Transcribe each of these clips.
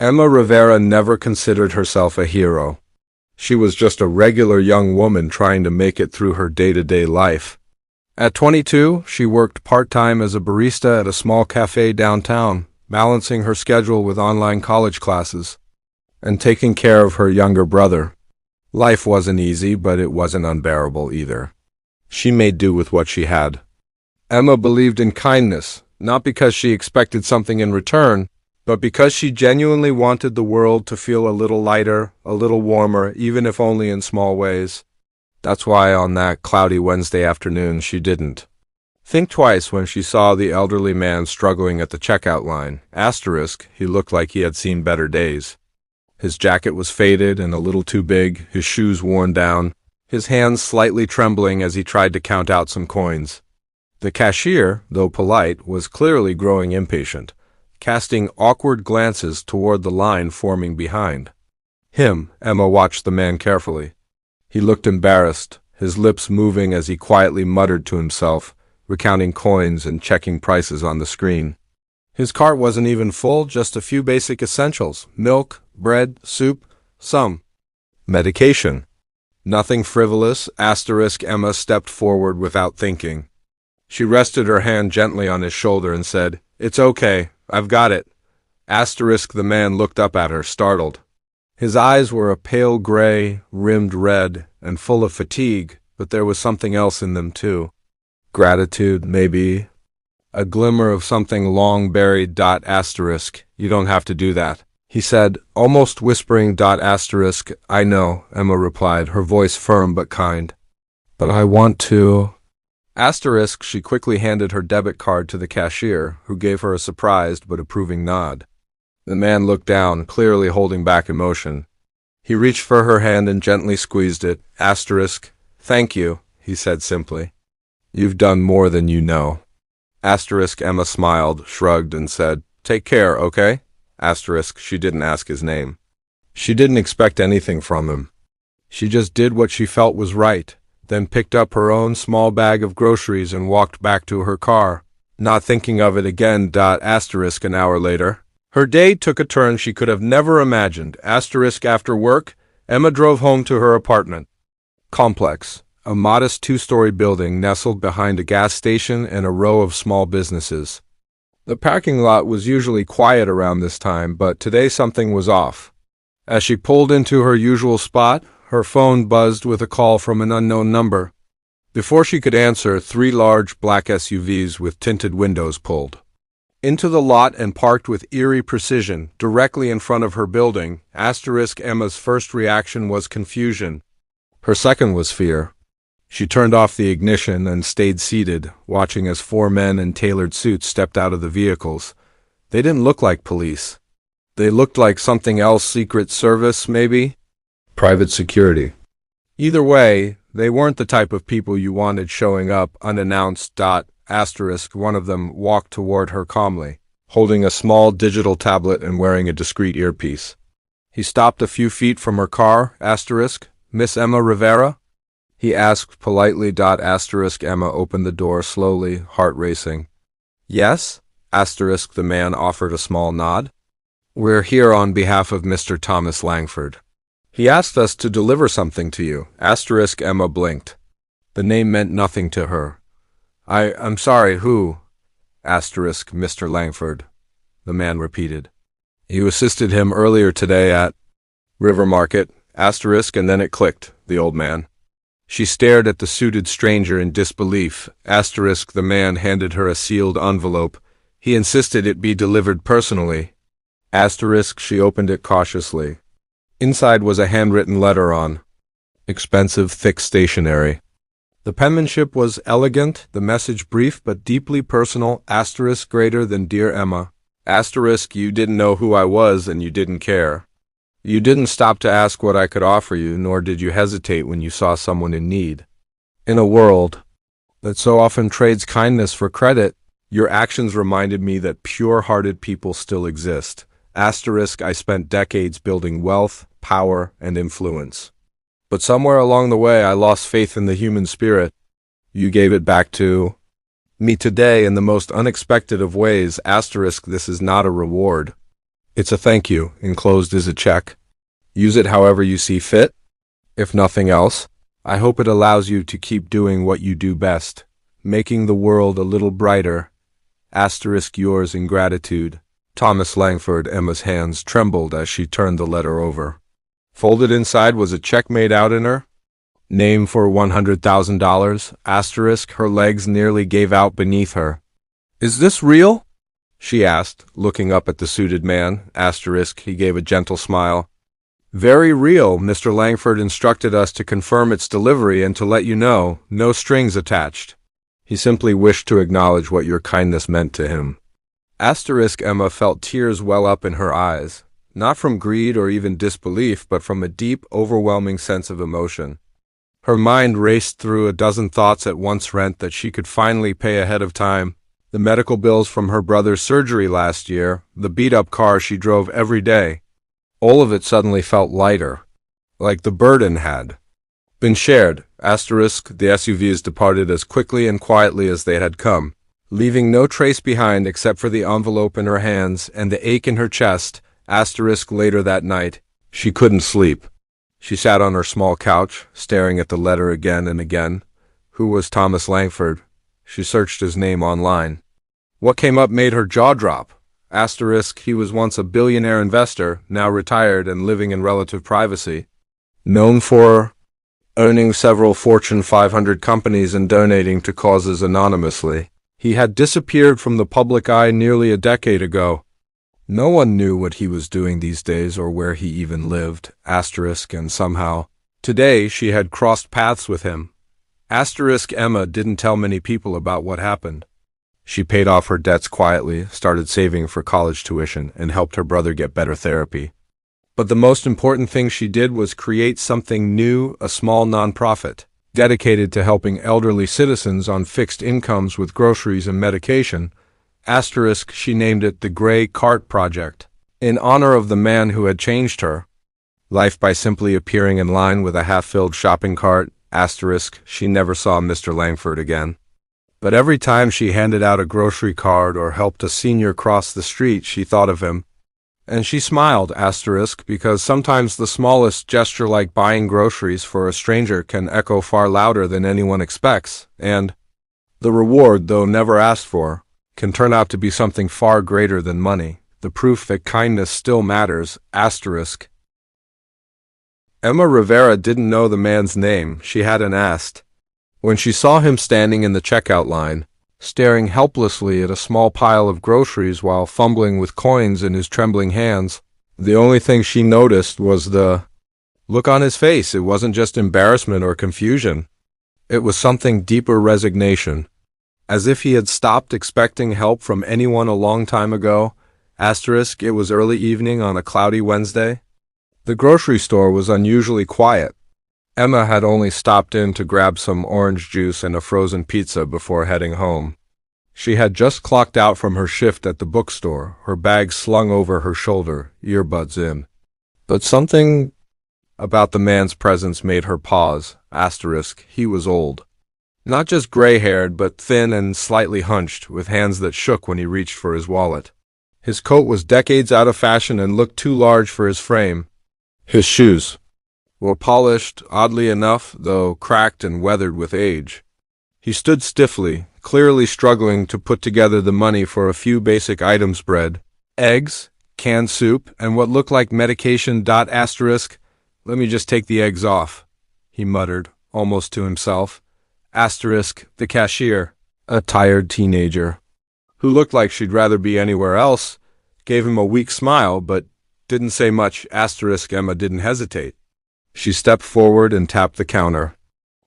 Emma Rivera never considered herself a hero. She was just a regular young woman trying to make it through her day-to-day life. At 22, she worked part-time as a barista at a small cafe downtown, balancing her schedule with online college classes and taking care of her younger brother. Life wasn't easy, but it wasn't unbearable either. She made do with what she had. Emma believed in kindness, not because she expected something in return, but because she genuinely wanted the world to feel a little lighter, a little warmer, even if only in small ways. That's why on that cloudy Wednesday afternoon she didn't think twice when she saw the elderly man struggling at the checkout line. He looked like he had seen better days. His jacket was faded and a little too big, his shoes worn down, his hands slightly trembling as he tried to count out some coins. The cashier, though polite, was clearly growing impatient, casting awkward glances toward the line forming behind him. Emma watched the man carefully. He looked embarrassed, his lips moving as he quietly muttered to himself, recounting coins and checking prices on the screen. His cart wasn't even full, just a few basic essentials: milk, bread, soup, some medication. Nothing frivolous. Emma stepped forward without thinking. She rested her hand gently on his shoulder and said, "It's okay, I've got it." The man looked up at her, startled. His eyes were a pale gray, rimmed red, and full of fatigue, but there was something else in them too. Gratitude, maybe. A glimmer of something long buried. "You don't have to do that," he said, almost whispering. "I know," Emma replied, her voice firm but kind. "But I want to." She quickly handed her debit card to the cashier, who gave her a surprised but approving nod. The man looked down, clearly holding back emotion. He reached for her hand and gently squeezed it. "Thank you," he said simply. "You've done more than you know." Emma smiled, shrugged, and said, "Take care, okay?" She didn't ask his name. She didn't expect anything from him. She just did what she felt was right, then picked up her own small bag of groceries and walked back to her car, not thinking of it again. An hour later, her day took a turn she could have never imagined. After work, Emma drove home to her apartment complex, a modest two-story building nestled behind a gas station and a row of small businesses. The parking lot was usually quiet around this time, but today something was off. As she pulled into her usual spot, her phone buzzed with a call from an unknown number. Before she could answer, 3 large black SUVs with tinted windows pulled into the lot and parked with eerie precision directly in front of her building. Emma's first reaction was confusion. Her second was fear. She turned off the ignition and stayed seated, watching as 4 men in tailored suits stepped out of the vehicles. They didn't look like police. They looked like something else. Secret Service, maybe? Private security. Either way, they weren't the type of people you wanted showing up unannounced. One of them walked toward her calmly, holding a small digital tablet and wearing a discreet earpiece. He stopped a few feet from her car. "Miss Emma Rivera?" he asked politely. Emma opened the door slowly, heart racing. "Yes?" The man offered a small nod. "We're here on behalf of Mr. Thomas Langford. He asked us to deliver something to you." Emma blinked. The name meant nothing to her. I'm sorry, who?" "Mr. Langford," the man repeated. "You assisted him earlier today at River Market, and then it clicked," the old man. She stared at the suited stranger in disbelief. The man handed her a sealed envelope. He insisted it be delivered personally. She opened it cautiously. Inside was a handwritten letter on expensive, thick stationery. The penmanship was elegant, the message brief but deeply personal. Greater than Dear Emma. You didn't know who I was and you didn't care. You didn't stop to ask what I could offer you, nor did you hesitate when you saw someone in need. In a world that so often trades kindness for credit, your actions reminded me that pure-hearted people still exist. I spent decades building wealth, power, and influence. But somewhere along the way I lost faith in the human spirit. You gave it back to me today in the most unexpected of ways. This is not a reward. It's a thank you. Enclosed is a check. Use it however you see fit. If nothing else, I hope it allows you to keep doing what you do best, making the world a little brighter. Asterisk yours in gratitude. Thomas Langford. Emma's hands trembled as she turned the letter over. Folded inside was a check made out in her name for $100,000. Asterisk her legs nearly gave out beneath her. Is this real? She asked, looking up at the suited man. Asterisk he gave a gentle smile. Very real. Mr. Langford instructed us to confirm its delivery and to let you know, no strings attached. He simply wished to acknowledge what your kindness meant to him. Asterisk Emma felt tears well up in her eyes, not from greed or even disbelief, but from a deep, overwhelming sense of emotion. Her mind raced through a dozen thoughts at once. Rent that she could finally pay ahead of time, the medical bills from her brother's surgery last year, the beat-up car she drove every day. All of it suddenly felt lighter, like the burden had been shared. Asterisk the SUVs departed as quickly and quietly as they had come, leaving no trace behind except for the envelope in her hands and the ache in her chest. Asterisk later that night, she couldn't sleep. She sat on her small couch, staring at the letter again and again. Who was Thomas Langford? She searched his name online. What came up made her jaw drop. Asterisk he was once a billionaire investor, now retired and living in relative privacy. Known for owning several Fortune 500 companies and donating to causes anonymously, he had disappeared from the public eye nearly a decade ago. No one knew what he was doing these days or where he even lived. Asterisk and somehow, today she had crossed paths with him. Asterisk Emma didn't tell many people about what happened. She paid off her debts quietly, started saving for college tuition, and helped her brother get better therapy. But the most important thing she did was create something new, a small nonprofit, dedicated to helping elderly citizens on fixed incomes with groceries and medication. Asterisk she named it the Gray Cart Project, in honor of the man who had changed her life by simply appearing in line with a half-filled shopping cart. Asterisk she never saw Mr. Langford again. But every time she handed out a grocery card or helped a senior cross the street, she thought of him. And she smiled. Asterisk because sometimes the smallest gesture, like buying groceries for a stranger, can echo far louder than anyone expects, and the reward, though never asked for, can turn out to be something far greater than money, the proof that kindness still matters. Asterisk Emma Rivera didn't know the man's name. She hadn't asked. When she saw him standing in the checkout line, staring helplessly at a small pile of groceries while fumbling with coins in his trembling hands, the only thing she noticed was the look on his face. It wasn't just embarrassment or confusion. It was something deeper, resignation. As if he had stopped expecting help from anyone a long time ago. Asterisk it was early evening on a cloudy Wednesday. The grocery store was unusually quiet. Emma had only stopped in to grab some orange juice and a frozen pizza before heading home. She had just clocked out from her shift at the bookstore, her bag slung over her shoulder, earbuds in. But something about the man's presence made her pause. Asterisk he was old. Not just gray-haired, but thin and slightly hunched, with hands that shook when he reached for his wallet. His coat was decades out of fashion and looked too large for his frame. His shoes were polished, oddly enough, though cracked and weathered with age. He stood stiffly, clearly struggling to put together the money for a few basic items: bread, eggs, canned soup, and what looked like medication. Asterisk let me just take the eggs off, he muttered, almost to himself. Asterisk the cashier, a tired teenager, who looked like she'd rather be anywhere else, gave him a weak smile, but didn't say much. Asterisk Emma didn't hesitate. She stepped forward and tapped the counter.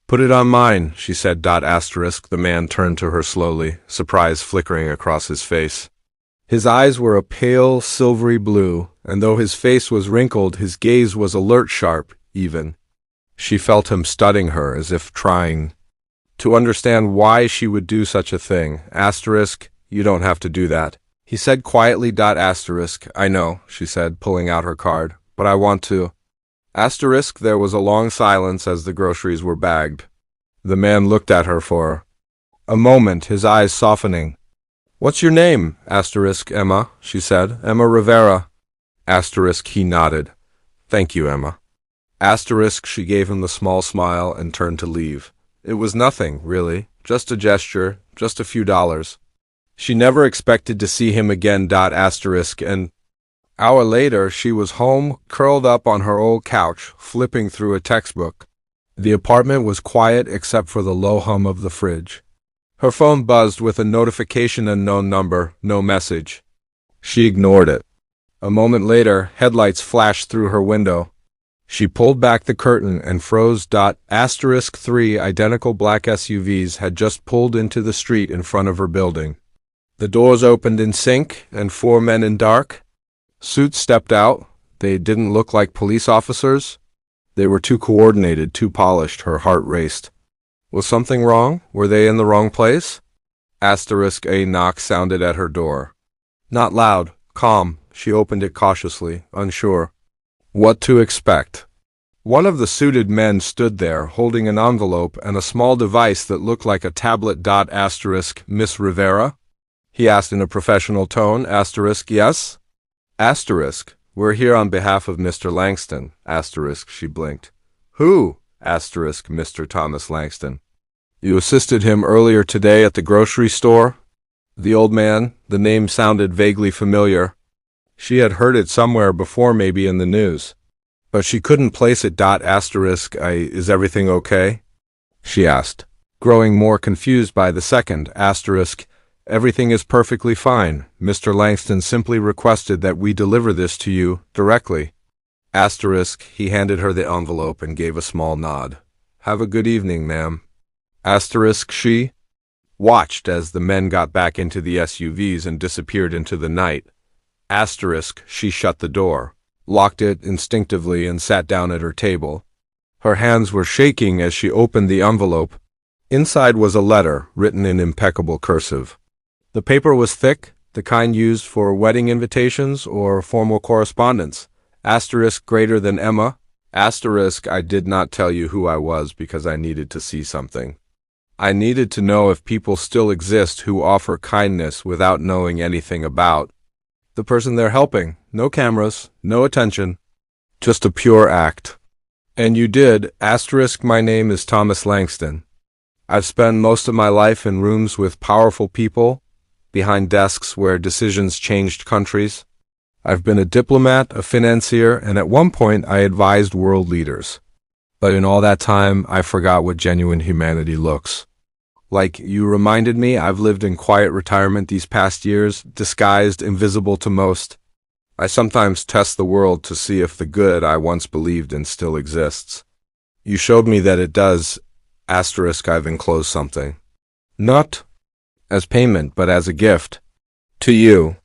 Put it on mine, she said. Asterisk the man turned to her slowly, surprise flickering across his face. His eyes were a pale, silvery blue, and though his face was wrinkled, his gaze was alert, sharp, even. She felt him studying her, as if trying to understand why she would do such a thing. Asterisk you don't have to do that, he said quietly. Asterisk I know, she said, pulling out her card, but I want to. Asterisk there was a long silence as the groceries were bagged. The man looked at her for a moment, his eyes softening. What's your name? Asterisk Emma, she said. Emma Rivera. Asterisk, he nodded. Thank you, Emma. Asterisk, she gave him the small smile and turned to leave. It was nothing, really. Just a gesture, just a few dollars. She never expected to see him again. Asterisk, and hour later, she was home, curled up on her old couch, flipping through a textbook. The apartment was quiet except for the low hum of the fridge. Her phone buzzed with a notification, unknown number, no message. She ignored it. A moment later, headlights flashed through her window. She pulled back the curtain and froze. Asterisk, 3 identical black SUVs had just pulled into the street in front of her building. The doors opened in sync, and 4 men in dark suits stepped out. They didn't look like police officers. They were too coordinated, too polished. Her heart raced. Was something wrong? Were they in the wrong place? Asterisk, a knock sounded at her door. Not loud, calm. She opened it cautiously, unsure what to expect. One of the suited men stood there, holding an envelope and a small device that looked like a tablet. Asterisk, Miss Rivera? He asked in a professional tone. Asterisk, yes? Asterisk, we're here on behalf of Mr. Langston. Asterisk, she blinked. Who? Asterisk, Mr. Thomas Langston. You assisted him earlier today at the grocery store? The old man, the name sounded vaguely familiar. She had heard it somewhere before, maybe in the news. But she couldn't place it. Asterisk, is everything okay? She asked, growing more confused by the second. Asterisk, everything is perfectly fine. Mr. Langston simply requested that we deliver this to you directly. Asterisk, he handed her the envelope and gave a small nod. Have a good evening, ma'am. Asterisk, she watched as the men got back into the SUVs and disappeared into the night. Asterisk, she shut the door, locked it instinctively, and sat down at her table. Her hands were shaking as she opened the envelope. Inside was a letter, written in impeccable cursive. The paper was thick, the kind used for wedding invitations or formal correspondence. Asterisk, greater than Emma. Asterisk, I did not tell you who I was because I needed to see something. I needed to know if people still exist who offer kindness without knowing anything about the person they're helping. No cameras, no attention, just a pure act. And you did. Asterisk, my name is Thomas Langston. I've spent most of my life in rooms with powerful people, behind desks where decisions changed countries. I've been a diplomat, a financier, and at one point I advised world leaders. But in all that time, I forgot what genuine humanity looks like. You reminded me. I've lived in quiet retirement these past years, disguised, invisible to most. I sometimes test the world to see if the good I once believed in still exists. You showed me that it does. Asterisk, I've enclosed something. Not as payment, but as a gift. To you.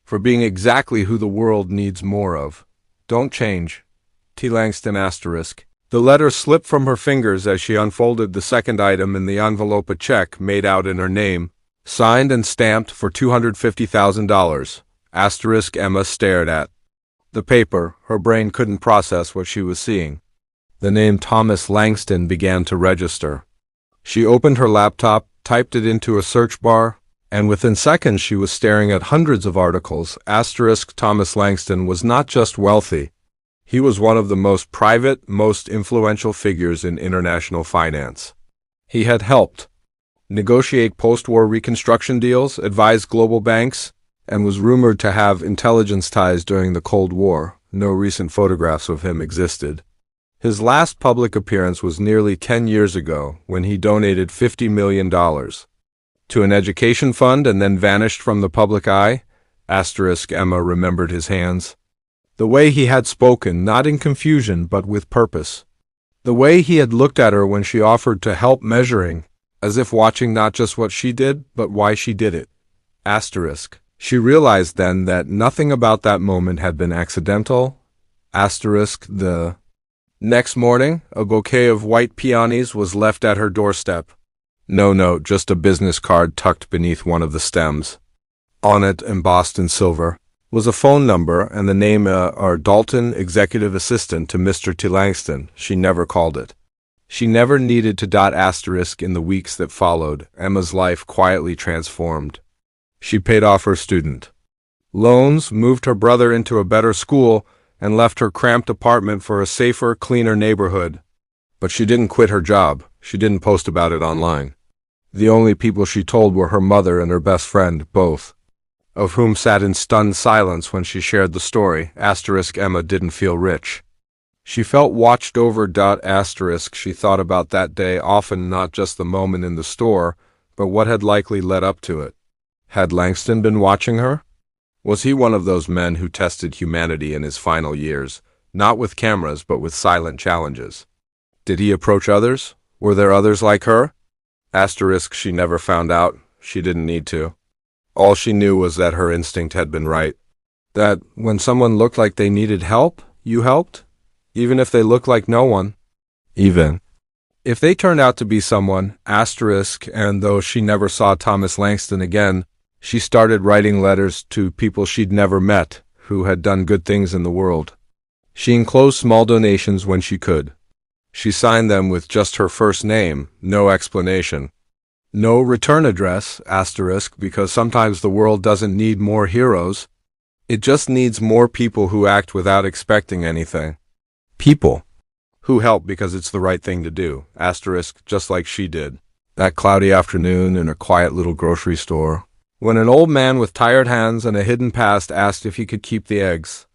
For being exactly who the world needs more of. Don't change. T. Langston. Asterisk. The letter slipped from her fingers as she unfolded the second item in the envelope, a check made out in her name, signed and stamped for $250,000. Asterisk, Emma stared at the paper. Her brain couldn't process what she was seeing. The name Thomas Langston began to register. She opened her laptop, typed it into a search bar, and within seconds she was staring at hundreds of articles. Asterisk, Thomas Langston was not just wealthy. He was one of the most private, most influential figures in international finance. He had helped negotiate post-war reconstruction deals, advised global banks, and was rumored to have intelligence ties during the Cold War. No recent photographs of him existed. His last public appearance was nearly 10 years ago, when he donated $50 million to an education fund and then vanished from the public eye. Asterisk, Emma remembered his hands. The way he had spoken, not in confusion, but with purpose. The way he had looked at her when she offered to help, measuring, as if watching not just what she did, but why she did it. Asterisk. She realized then that nothing about that moment had been accidental. Asterisk. The next morning, a bouquet of white peonies was left at her doorstep. No note, just a business card tucked beneath one of the stems. On it, embossed in silver, was a phone number and the name Dalton, executive assistant to Mr. T. Langston. She never called it. She never needed to. Asterisk. In the weeks that followed, Emma's life quietly transformed. She paid off her student loans, moved her brother into a better school, and left her cramped apartment for a safer, cleaner neighborhood. But she didn't quit her job. She didn't post about it online. The only people she told were her mother and her best friend, both of whom sat in stunned silence when she shared the story. Emma didn't feel rich. She felt watched over. She thought about that day often, not just the moment in the store, but what had likely led up to it. Had Langston been watching her? Was he one of those men who tested humanity in his final years, not with cameras but with silent challenges? Did he approach others? Were there others like her? She never found out. She didn't need to. All she knew was that her instinct had been right. That when someone looked like they needed help, you helped? Even if they looked like no one. Even if they turned out to be someone, and though she never saw Thomas Langston again, she started writing letters to people she'd never met, who had done good things in the world. She enclosed small donations when she could. She signed them with just her first name, no explanation. No return address, because sometimes the world doesn't need more heroes. It just needs more people who act without expecting anything. People who help because it's the right thing to do, just like she did. That cloudy afternoon in a quiet little grocery store, when an old man with tired hands and a hidden past asked if he could keep the eggs,